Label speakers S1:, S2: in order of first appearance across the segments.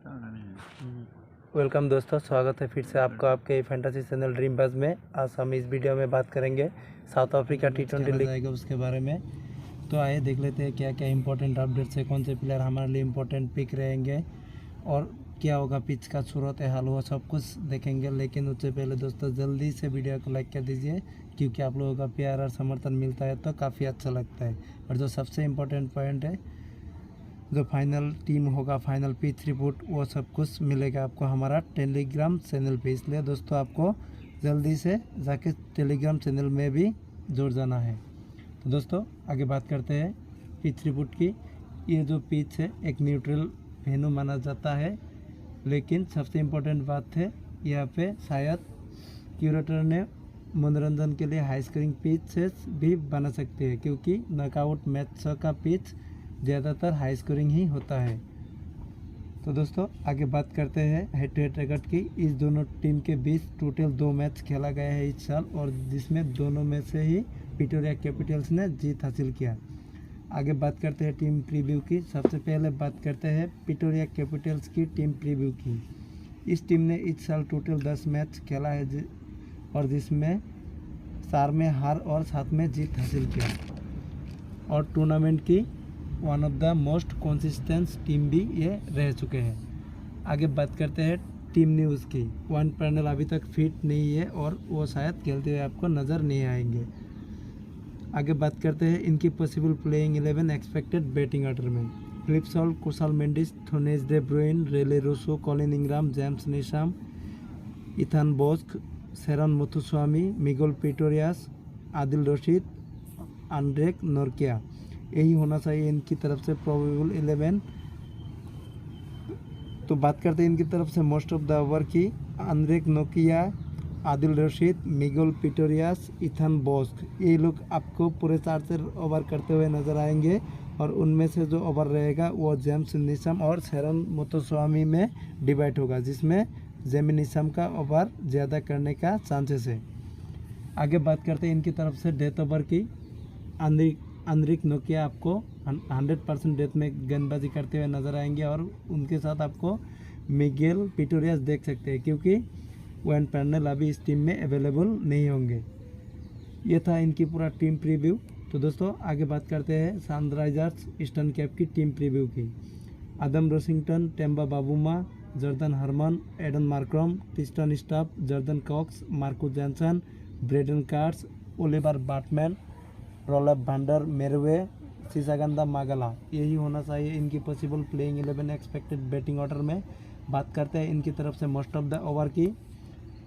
S1: Welcome दोस्तों, स्वागत है फिर से आपका आपके फैंटेसी चैनल ड्रीम बज में। आज हम इस वीडियो में बात करेंगे साउथ अफ्रीका T20 लीग आएगा उसके बारे में। तो आइए देख लेते हैं क्या क्या इंपॉर्टेंट अपडेट्स है, कौन से प्लेयर हमारे लिए इंपॉर्टेंट पिक रहेंगे और क्या होगा, पिच का सूरत हाल हुआ, सब कुछ देखेंगे। लेकिन उससे पहले दोस्तों जल्दी से वीडियो को लाइक कर दीजिए, क्योंकि आप लोगों का प्यार और समर्थन मिलता है तो काफ़ी अच्छा लगता है। और जो सबसे इम्पोर्टेंट पॉइंट है, जो फाइनल टीम होगा, फाइनल पिच रिपोर्ट, वो सब कुछ मिलेगा आपको हमारा टेलीग्राम चैनल पे। इसलिए दोस्तों आपको जल्दी से जाके टेलीग्राम चैनल में भी जुड़ जाना है। तो दोस्तों आगे बात करते हैं पिच रिपोर्ट की। ये जो पिच है एक न्यूट्रल वेन्यू माना जाता है, लेकिन सबसे इम्पोर्टेंट बात है यहाँ पे शायद क्यूरेटर ने मनोरंजन के लिए हाई स्कोरिंग पिचेस भी बना सकते हैं, क्योंकि नॉकआउट मैच का पिच ज़्यादातर हाई स्कोरिंग ही होता है। तो दोस्तों आगे बात करते हैं हेड टू हेड रिकॉर्ड की। इस दोनों टीम के बीच टोटल 2 मैच खेला गया है इस साल, और जिसमें दोनों में से ही प्रिटोरिया कैपिटल्स ने जीत हासिल किया। आगे बात करते हैं टीम प्रीव्यू की। सबसे पहले बात करते हैं प्रिटोरिया कैपिटल्स की टीम प्रीव्यू की। इस टीम ने इस साल टोटल 10 मैच खेला है और जिसमें 4 में हार और 7 में जीत हासिल किया, और टूर्नामेंट की one of the most consistent team भी ये रह चुके हैं। आगे बात करते हैं टीम न्यूज़ की। वन पैनल अभी तक फिट नहीं है और वो शायद खेलते हुए आपको नज़र नहीं आएंगे। आगे बात करते हैं इनकी possible playing 11 expected batting order में। Philip Salt, Kusal Mendis, Theunis de Bruyn, Rilee Rossouw, Colin Ingram, James Neesham, Ethan Bosch, Senuran Muthusamy, Migael Pretorius, Adil Rashid, Anrich Nortje, यही होना चाहिए इनकी तरफ से प्रोबेबल 11। तो बात करते हैं इनकी तरफ से मोस्ट ऑफ द ओवर की। आंद्रेक नोकिया, आदिल रशीद, मिगेल प्रिटोरियास, इथान बोस्क, ये लोग आपको पूरे 4 से ओवर करते हुए नजर आएंगे, और उनमें से जो ओवर रहेगा वो जेम्स नीशम और शेरन मुथुस्वामी में डिवाइड होगा, जिसमें जेमी नीशम का ओवर ज़्यादा करने का चांसेस है। आगे बात करते हैं इनकी तरफ से डेथ ओवर की। आंद्रिक नोकिया आपको 100% डेथ में गेंदबाजी करते हुए नजर आएंगे, और उनके साथ आपको मिगेल प्रिटोरियास देख सकते हैं, क्योंकि वैन पैनल अभी इस टीम में अवेलेबल नहीं होंगे। ये था इनकी पूरा टीम प्रीव्यू। तो दोस्तों आगे बात करते हैं सनराइजर्स ईस्टर्न कैप की टीम प्रीव्यू की। Adam Rossington, Temba Bavuma, Jordan Hermann, Aiden Markram, Tristan Stubbs, Jordan Cox, Marco Jansen, Brydon Carse, Oliver Baartman, Roelof van der Merwe, Sisanda Magala, यही होना चाहिए इनकी possible playing 11 expected batting order में। बात करते हैं इनकी तरफ से मोस्ट ऑफ द ओवर की।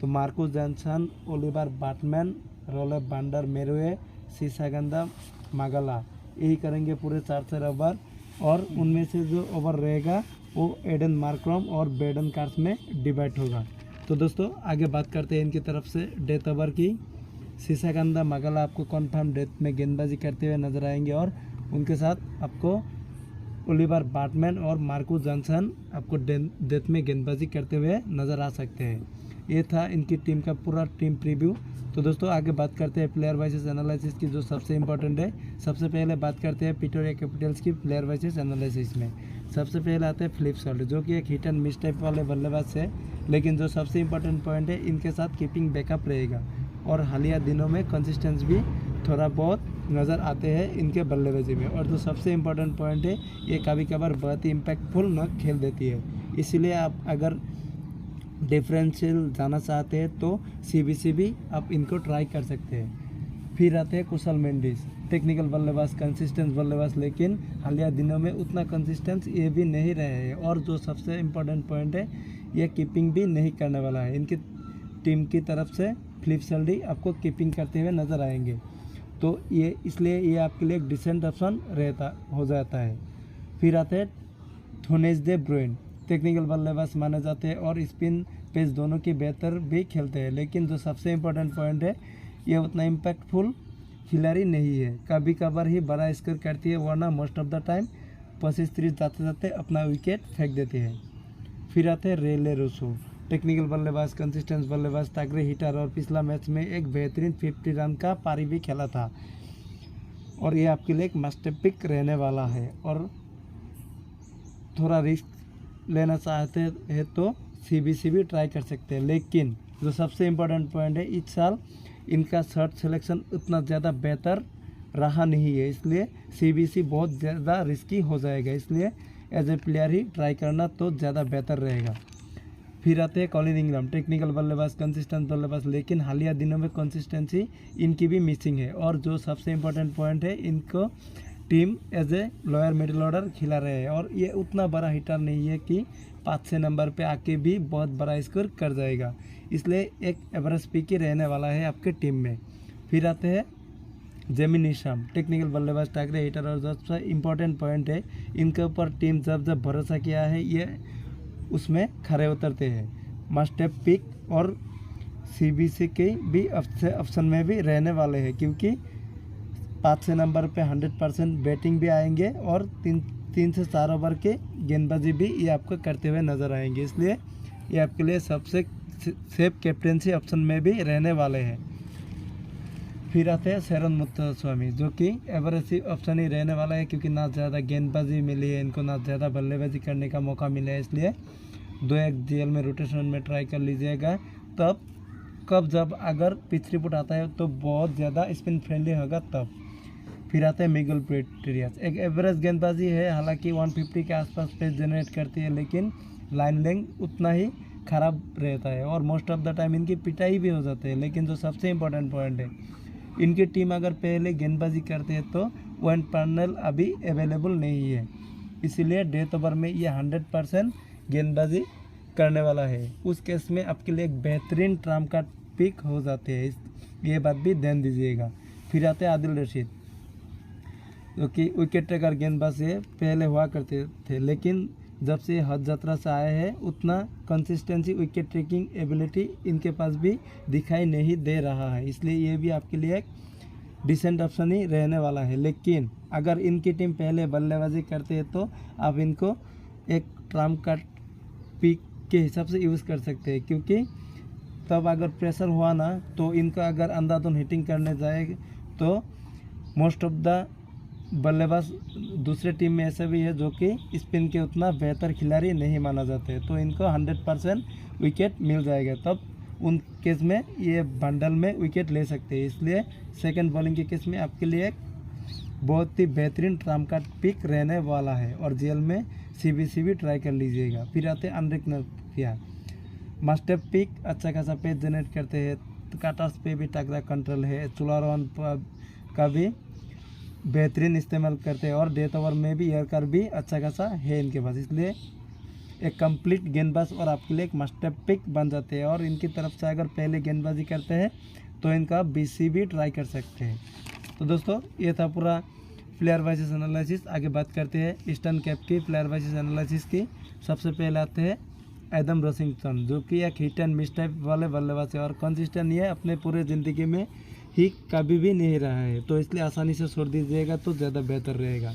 S1: तो Marco Jansen, Oliver Baartman, Roelof van der Merwe, Sisanda Magala, यही करेंगे पूरे 4 से ओवर, और उनमें से जो ओवर रहेगा वो एडन मार्क्रम और ब्रेडन कार्स में डिवाइड होगा। तो दोस्तों आगे बात करते हैं इनकी तरफ से डेथ ओवर की। सिसागंदा मागला आपको कन्फर्म डेथ में गेंदबाजी करते हुए नजर आएंगे, और उनके साथ आपको ओलिवर बाटमैन और मार्को जॉनसन आपको डेथ में गेंदबाजी करते हुए नज़र आ सकते हैं। ये था इनकी टीम का पूरा टीम प्रीव्यू। तो दोस्तों आगे बात करते हैं प्लेयर वाइसेस एनालिसिस की, जो सबसे इंपॉर्टेंट है। सबसे पहले बात करते हैं प्रिटोरिया कैपिटल्स की प्लेयर वाइसेस एनालिसिस में। सबसे पहले आते हैं फिलिप सॉल्ट, जो कि एक हिट एंड मिस टाइप वाले बल्लेबाज है, लेकिन जो सबसे इंपॉर्टेंट पॉइंट है, इनके साथ कीपिंग बैकअप रहेगा, और हालिया दिनों में कंसिस्टेंस भी थोड़ा बहुत नज़र आते हैं इनके बल्लेबाजी में। और जो सबसे इम्पोर्टेंट पॉइंट है, ये कभी कभार बहुत ही इम्पैक्टफुल न खेल देती है। इसीलिए आप अगर डिफरेंशियल जाना चाहते हैं तो CBC भी आप इनको ट्राई कर सकते हैं। फिर आते हैं कुशाल मेंडिस, टेक्निकल बल्लेबाज, कंसिस्टेंट बल्लेबाज, लेकिन हालिया दिनों में उतना कंसिस्टेंस ये भी नहीं रहे हैं। और जो सबसे इम्पोर्टेंट पॉइंट है, ये कीपिंग भी नहीं करने वाला है। इनकी टीम की तरफ से फिलिप सॉल्ट आपको कीपिंग करते हुए नज़र आएंगे, तो ये इसलिए ये आपके लिए एक डिसेंट ऑप्शन हो जाता है। फिर आते हैं थोनेज दे ब्रुइन, टेक्निकल बल्लेबाज माने जाते हैं और स्पिन पेस दोनों की बेहतर भी खेलते हैं, लेकिन जो सबसे इम्पोर्टेंट पॉइंट है, ये उतना इम्पैक्टफुल खिलाड़ी नहीं है। कभी कभार ही बड़ा स्कोर करती है, वरना मोस्ट ऑफ द टाइम 25-30 जाते जाते अपना विकेट फेंक देते हैं। फिर आते हैं रेले रूसो, टेक्निकल बल्लेबाज, कंसिस्टेंट बल्लेबाज, तगड़े हिटर, और पिछला मैच में एक बेहतरीन 50 रन का पारी भी खेला था, और ये आपके लिए एक मस्ट पिक रहने वाला है। और थोड़ा रिस्क लेना चाहते हैं तो CBC भी ट्राई कर सकते हैं। लेकिन जो सबसे इम्पोर्टेंट पॉइंट है, इस साल इनका शर्ट सिलेक्शन उतना ज़्यादा बेहतर रहा नहीं है, इसलिए CBC बहुत ज़्यादा रिस्की हो जाएगा। इसलिए एज ए प्लेयर ही ट्राई करना तो ज़्यादा बेहतर रहेगा। फिर आते हैं कॉलिन इंग्राम, टेक्निकल बल्लेबाज, कंसिस्टेंट बल्लेबाज, लेकिन हालिया दिनों में कंसिस्टेंसी इनकी भी मिसिंग है। और जो सबसे इम्पोर्टेंट पॉइंट है, इनको team as a lower middle order खिला रहे हैं और ये उतना बड़ा हिटर नहीं है कि 5-6 नंबर पे आके भी बहुत बड़ा स्कोर कर जाएगा, इसलिए एक एवरेज पिक ही रहने वाला है आपके टीम में। फिर आते हैं जेमी निशाम, टेक्निकल बल्लेबाज, टाकरे हिटर, और सबसे इम्पोर्टेंट पॉइंट है, इनके ऊपर टीम जब जब भरोसा किया है ये उसमें खरे उतरते हैं। मस्ट हैव पिक और CBC के भी ऑप्शन में भी रहने वाले हैं, क्योंकि 5-6 नंबर पे 100% बैटिंग भी आएंगे और 3 से 4 ओवर के गेंदबाजी भी ये आपको करते हुए नज़र आएंगे, इसलिए ये आपके लिए सबसे सेफ कैप्टेंसी ऑप्शन में भी रहने वाले हैं। फिर आते हैं शेरन मुत्तुस्वामी, जो कि एवरेज ऑप्शन ही रहने वाला है, क्योंकि ना ज़्यादा गेंदबाजी मिली है इनको, ना ज़्यादा बल्लेबाजी करने का मौका मिला है, इसलिए 2-1 GL में रोटेशन में ट्राई कर लीजिएगा। तब कब जब अगर पिच रिपोर्ट आता है तो बहुत ज़्यादा स्पिन फ्रेंडली होगा तब। फिर आते हैं मिगेल पीटरियास, एक एवरेज गेंदबाजी है, हालांकि 150 के आसपास पेस जनरेट करती है, लेकिन लाइन लेंथ उतना ही ख़राब रहता है और मोस्ट ऑफ द टाइम इनकी पिटाई भी हो जाती है। लेकिन जो सबसे इम्पोर्टेंट पॉइंट है, इनकी टीम अगर पहले गेंदबाजी करते हैं तो वन पैनल अभी अवेलेबल नहीं है, इसीलिए डेथ ओवर में ये 100% गेंदबाजी करने वाला है। उस केस में आपके लिए एक बेहतरीन ट्रम्प कार्ड पिक हो जाते हैं, ये बात भी ध्यान दीजिएगा। फिर आते हैं आदिल रशीद, जो कि विकेट टेकर गेंदबाज से पहले हुआ करते थे, लेकिन जब से हज यात्रा से आए हैं उतना कंसिस्टेंसी, विकेट टेकिंग एबिलिटी इनके पास भी दिखाई नहीं दे रहा है, इसलिए ये भी आपके लिए एक डिसेंट ऑप्शन ही रहने वाला है। लेकिन अगर इनकी टीम पहले बल्लेबाजी करते हैं तो आप इनको एक ट्रम्प कार्ड पिक के हिसाब से यूज़ कर सकते हैं, क्योंकि तब अगर प्रेशर हुआ ना तो इनका अगर अंधाधुन हिटिंग करने जाएगा तो मोस्ट ऑफ द बल्लेबाज दूसरे टीम में ऐसे भी है जो कि स्पिन के उतना बेहतर खिलाड़ी नहीं माना जाते, तो इनको 100% विकेट मिल जाएगा, तब उन केस में ये बंडल में विकेट ले सकते हैं। इसलिए सेकंड बॉलिंग के केस में आपके लिए एक बहुत ही बेहतरीन ट्रम्प कार्ड पिक रहने वाला है और GL में CBC भी ट्राई कर लीजिएगा। फिर आते हैं एनरिक नोकिया, मस्ट हैव पिक, अच्छा खासा पेज जनरेट करते हैं, कटर्स पे भी तगड़ा कंट्रोल है, चुलारवन का भी बेहतरीन इस्तेमाल करते हैं और डेथ ओवर में भी एयरकर भी अच्छा खासा है इनके पास, इसलिए एक कंप्लीट गेंदबाज और आपके लिए एक मस्ट हैव पिक बन जाते हैं। और इनकी तरफ से अगर पहले गेंदबाजी करते हैं तो इनका BC भी ट्राई कर सकते हैं। तो दोस्तों ये था पूरा प्लेयर वाइसेस एनालिसिस। आगे बात करते हैं ईस्टर्न कैप की प्लेयर वाइसेस एनालिसिस की। सबसे पहले आते हैं एडम रॉसिंगटन, जो कि एक हिट एंड मिस टाइप वाले बल्लेबाज है और कंसिस्टेंट ये अपने पूरे ज़िंदगी में ही कभी भी नहीं रहा है, तो इसलिए आसानी से छोड़ दीजिएगा तो ज़्यादा बेहतर रहेगा।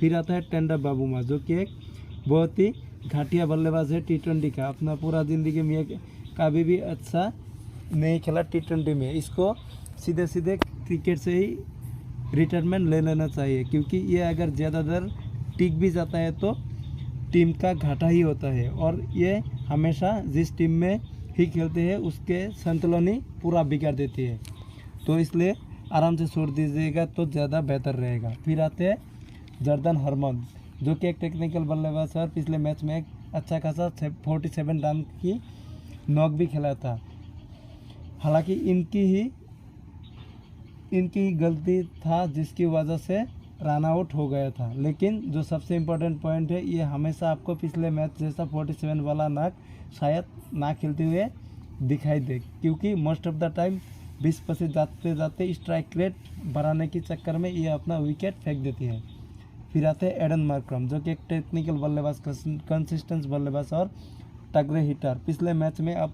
S1: फिर आता है टेंडर बाबूमा, जो कि एक बहुत ही घाटिया बल्लेबाज है T20 का, अपना पूरा ज़िंदगी में कभी भी अच्छा नहीं खेला T20 में, इसको सीधे सीधे क्रिकेट से ही रिटायरमेंट ले लेना चाहिए, क्योंकि ये अगर ज़्यादा देर टिक भी जाता है तो टीम का घाटा ही होता है और ये हमेशा जिस टीम में ही खेलते हैं उसके संतुलन ही पूरा बिगाड़ देती है, तो इसलिए आराम से छोड़ दीजिएगा तो ज़्यादा बेहतर रहेगा। फिर आते हैं जर्दन हरमन, जो कि एक टेक्निकल बल्लेबाज है और पिछले मैच में एक अच्छा खासा 47 रन की नॉक भी खेला था, हालांकि इनकी ही गलती था जिसकी वजह से रन आउट हो गया था। लेकिन जो सबसे इम्पोर्टेंट पॉइंट है, ये हमेशा आपको पिछले मैच जैसा 47 वाला नॉक शायद ना खेलते हुए दिखाई दे, क्योंकि मोस्ट ऑफ द टाइम 20 पर से जाते जाते स्ट्राइक रेट बढ़ाने के चक्कर में ये अपना विकेट फेंक देती है। फिर आते हैं एडन मार्क्रम, जो कि एक टेक्निकल बल्लेबाज, कंसिस्टेंट बल्लेबाज और तगड़े हिटर। पिछले मैच में आप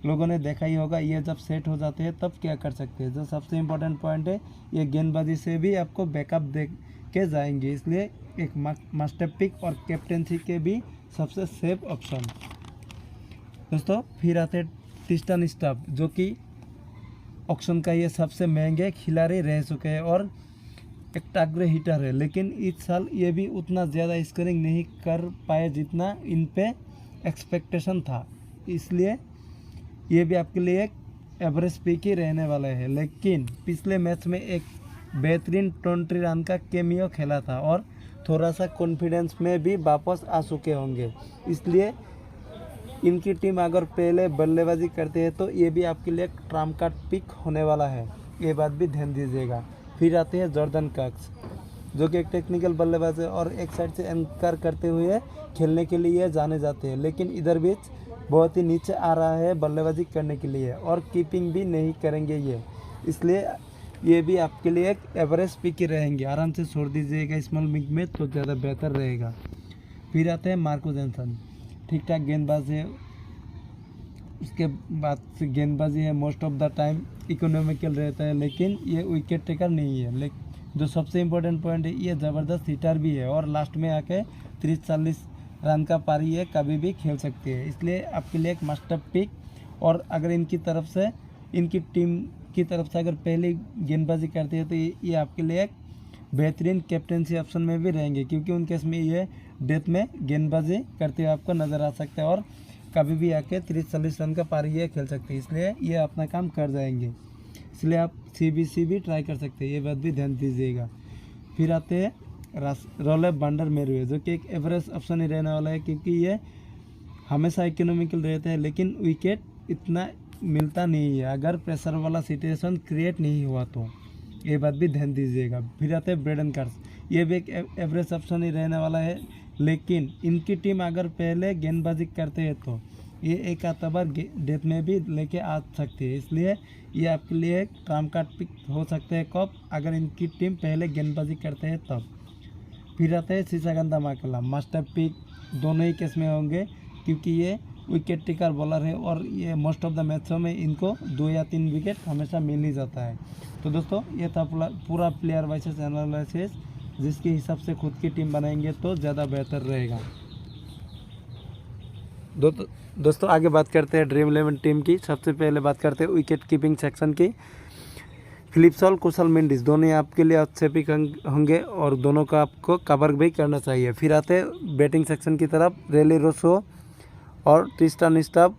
S1: लोगों ने देखा ही होगा, ये जब सेट हो जाते हैं तब क्या कर सकते हैं। जो सबसे इम्पोर्टेंट पॉइंट है, ये गेंदबाजी से भी आपको बैकअप दे के जाएंगे, इसलिए एक मस्ट पिक और कैप्टेंसी के भी सबसे सेफ ऑप्शन। दोस्तों फिर आते हैं ट्रिस्टन स्टफ, जो कि ऑक्शन का ये सबसे महंगे खिलाड़ी रह चुके हैं और एकाग्र हिटर है, लेकिन इस साल ये भी उतना ज़्यादा स्कोरिंग नहीं कर पाए जितना इन पे एक्सपेक्टेशन था। इसलिए ये भी आपके लिए एक एवरेज पिक ही रहने वाला है। लेकिन पिछले मैच में एक बेहतरीन 20 रन का कैमियो खेला था और थोड़ा सा कॉन्फिडेंस में भी वापस आ चुके होंगे। इसलिए इनकी टीम अगर पहले बल्लेबाजी करती है तो ये भी आपके लिए एक ट्रम्प कार्ड पिक होने वाला है, ये बात भी ध्यान दीजिएगा। फिर आते हैं जॉर्डन कॉक्स, जो कि एक टेक्निकल बल्लेबाज है और एक साइड से एंकर करते हुए खेलने के लिए जाने जाते हैं, लेकिन इधर बीच बहुत ही नीचे आ रहा है बल्लेबाजी करने के लिए और कीपिंग भी नहीं करेंगे ये। इसलिए ये भी आपके लिए एक एवरेज पिक ही रहेंगे, आराम से छोड़ दीजिएगा स्मॉल मिड में तो ज़्यादा बेहतर रहेगा। फिर आते हैं मार्को जॉनसन, ठीक ठाक गेंदबाज है, उसके बाद से गेंदबाजी है most of the time economical रहता है, लेकिन ये विकेट टेकर नहीं है। लेकिन जो सबसे इम्पोर्टेंट पॉइंट है, ये ज़बरदस्त हिटर भी है और लास्ट में आके 30-40 रन का पारी ये कभी भी खेल सकती है। इसलिए आपके लिए एक मास्टर पिक। और अगर इनकी तरफ से, इनकी टीम की तरफ से अगर पहले गेंदबाजी करती है तो ये आपके लिए एक बेहतरीन कैप्टनसी ऑप्शन में भी रहेंगे, क्योंकि उनके इसमें ये डेथ में गेंदबाजी करते हुए आपको नज़र आ सकते हैं और कभी भी आके 30-40 रन का पारी ये खेल सकते हैं। इसलिए ये अपना काम कर जाएंगे, इसलिए आप CBC भी ट्राई कर सकते हैं, ये बात भी ध्यान दीजिएगा। फिर आते हैं रोलेफ वांडर मेरुए, जो कि एक एवरेज ऑप्शन ही रहने वाला है, क्योंकि ये हमेशा इकोनॉमिकल रहते हैं लेकिन विकेट इतना मिलता नहीं है अगर प्रेशर वाला सिचुएशन क्रिएट नहीं हुआ तो, ये बात भी ध्यान दीजिएगा। फिर आते हैं ब्रेडन कार्स, ये भी एक एवरेज ऑप्शन ही रहने वाला है, लेकिन इनकी टीम अगर पहले गेंदबाजी करते हैं तो ये एक आधा बार डेथ में भी लेके आ सकती है। इसलिए ये आपके लिए एक ट्रम्प कार्ड पिक हो सकते हैं कब, अगर इनकी टीम पहले गेंदबाजी करते हैं तब। फिर आते हैं सिसागंदा मैकलम, मास्टर पिक दोनों ही केस में होंगे, क्योंकि ये विकेट टेकर बॉलर है और ये मोस्ट ऑफ द मैचों में इनको 2 या 3 विकेट हमेशा मिल ही जाता है। तो दोस्तों ये था पूरा प्लेयर वाइसेस एनालिसिस, जिसके हिसाब से खुद की टीम बनाएंगे तो ज़्यादा बेहतर रहेगा। दोस्तों आगे बात करते हैं ड्रीम 11 टीम की। सबसे पहले बात करते हैं विकेट कीपिंग सेक्शन की। फिलिप सॉल, कुशल मेंडिस दोनों आपके लिए अच्छे पिक होंगे और दोनों का आपको कवर भी करना चाहिए। फिर आते हैं बैटिंग सेक्शन की तरफ, रेली रोसो और ट्रिस्टन स्टॉप,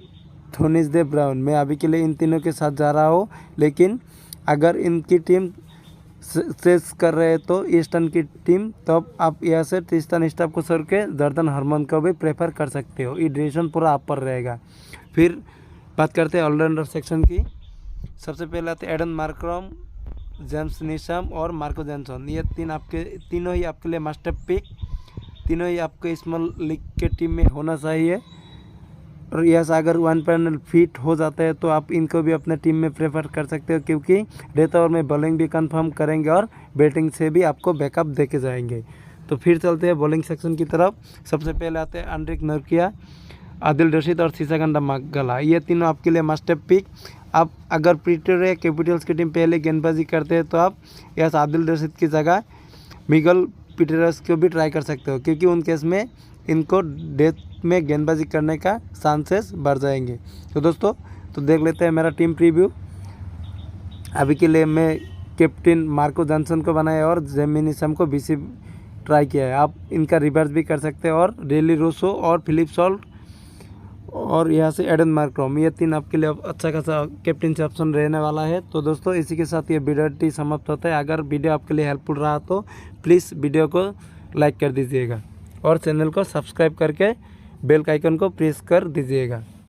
S1: थोनिस दे ब्राउन। मैं अभी के लिए इन तीनों के साथ जा रहा हूँ, लेकिन अगर इनकी टीम स्ट्रेस कर रहे हैं तो ईस्टर्न की टीम, तब आप यहाँ से ट्रिस्टन स्टॉप को छोड़ के जॉर्डन हरमन को भी प्रेफर कर सकते हो, ये डिसीजन पूरा आप पर रहेगा। फिर बात करते हैं ऑलराउंडर सेक्शन की। सबसे पहले आते एडन मार्करम, जेम्स नीशम और मार्को जॉनसन। ये तीनों ही आपके लिए मास्टर पिक, तीनों ही आपके स्मॉल लीग के टीम में होना चाहिए। और यस अगर 1 पैनल फिट हो जाता है तो आप इनको भी अपने टीम में प्रेफर कर सकते हो, क्योंकि डेथ ओवर में बॉलिंग भी कंफर्म करेंगे और बैटिंग से भी आपको बैकअप देके जाएंगे। तो फिर चलते हैं बॉलिंग सेक्शन की तरफ। सबसे पहले आते हैं एंड्रिक नोकिया, आदिल रशीद और सिसागंदा मैकगला। ये तीनों आपके लिए मास्टर पिक। आप अगर प्रिटोरिया कैपिटल्स की टीम पहले गेंदबाजी करते हैं तो आप यस आदिल रशीद की जगह मिगेल पीटरस को भी ट्राई कर सकते हो, क्योंकि उन केस में इनको डेथ में गेंदबाजी करने का चांसेस बढ़ जाएंगे। तो दोस्तों तो देख लेते हैं मेरा टीम प्रीव्यू। अभी के लिए मैं कैप्टन मार्को जॉनसन को बनाया और जेमी नीशम को BC ट्राई किया है। आप इनका रिवर्स भी कर सकते हैं, और रेली रोसो और फिलिप सॉल और यहाँ से एडन मार्करम, ये 3 आपके लिए अच्छा खासा कैप्टनसी ऑप्शन रहने वाला है। तो दोस्तों इसी के साथ ये वीडियो समाप्त होता है। अगर वीडियो आपके लिए हेल्पफुल रहा तो प्लीज़ वीडियो को लाइक कर दीजिएगा और चैनल को सब्सक्राइब करके बेल का आइकन को प्रेस कर दीजिएगा।